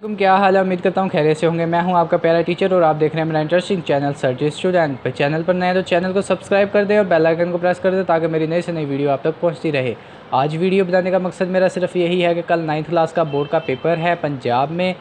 क्या हाल है। उम्मीद करता हूँ खैरियत से होंगे। मैं हूँ आपका प्यारा टीचर और आप देख रहे हैं मेरा इंटरेस्टिंग चैनल सर्च स्टूडेंट पे। चैनल पर नए तो चैनल को सब्सक्राइब कर दें और बेल आइकन को प्रेस कर दें ताकि मेरी नई से नई वीडियो आप तक पहुँचती रहे। आज वीडियो बनाने का मकसद मेरा सिर्फ यही है कि कल 9th क्लास का बोर्ड का पेपर है पंजाब में।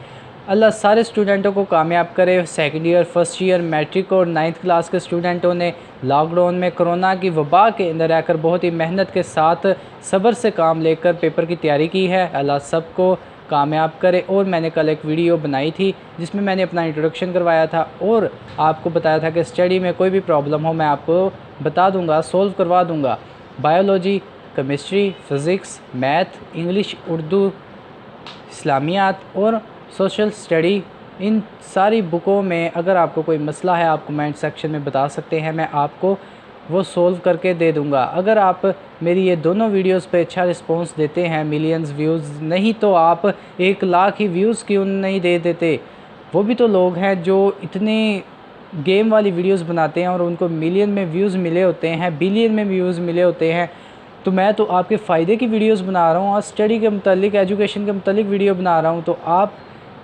अल्लाह सारे स्टूडेंटों को कामयाब करे। Second year, first year, matric और 9th क्लास के स्टूडेंटों ने लॉकडाउन में कोरोना की वबा के अंदर रहकर बहुत ही मेहनत के साथ सब्र से काम लेकर पेपर की तैयारी की है। अल्लाह सबको कामयाब करे। और मैंने कल एक वीडियो बनाई थी जिसमें मैंने अपना इंट्रोडक्शन करवाया था और आपको बताया था कि स्टडी में कोई भी प्रॉब्लम हो मैं आपको बता दूंगा, सोल्व करवा दूंगा। Biology, chemistry, physics, math, English, Urdu, इस्लामियात और सोशल स्टडी, इन सारी बुकों में अगर आपको कोई मसला है आप कमेंट सेक्शन में बता सकते हैं, मैं आपको वो सोल्व करके दे दूंगा। अगर आप मेरी ये दोनों वीडियोस पे अच्छा रिस्पांस देते हैं, मिलियंस व्यूज़ नहीं तो आप 1 लाख ही व्यूज़ क्यों नहीं दे देते। वो भी तो लोग हैं जो इतने गेम वाली वीडियोस बनाते हैं और उनको मिलियन में व्यूज़ मिले होते हैं, बिलियन में व्यूज़ मिले होते हैं। तो मैं तो आपके फ़ायदे की वीडियोस बना रहा हूँ और स्टडी के मुतालिक, एजुकेशन के मुतालिक वीडियो बना रहा हूँ, तो आप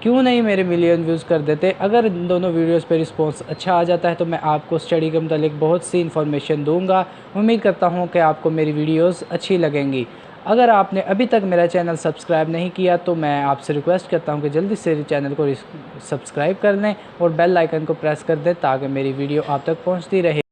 क्यों नहीं मेरे मिलियन व्यूज़ कर देते। अगर इन दोनों वीडियोस पे रिस्पांस अच्छा आ जाता है तो मैं आपको स्टडी के मुतालिक बहुत सी इन्फॉर्मेशन दूंगा। उम्मीद करता हूँ कि आपको मेरी वीडियोस अच्छी लगेंगी। अगर आपने अभी तक मेरा चैनल सब्सक्राइब नहीं किया तो मैं आपसे रिक्वेस्ट करता हूँ कि जल्दी से चैनल को सब्सक्राइब कर लें और बेल आइकन को प्रेस कर दें ताकि मेरी वीडियो आप तक पहुँचती रहे।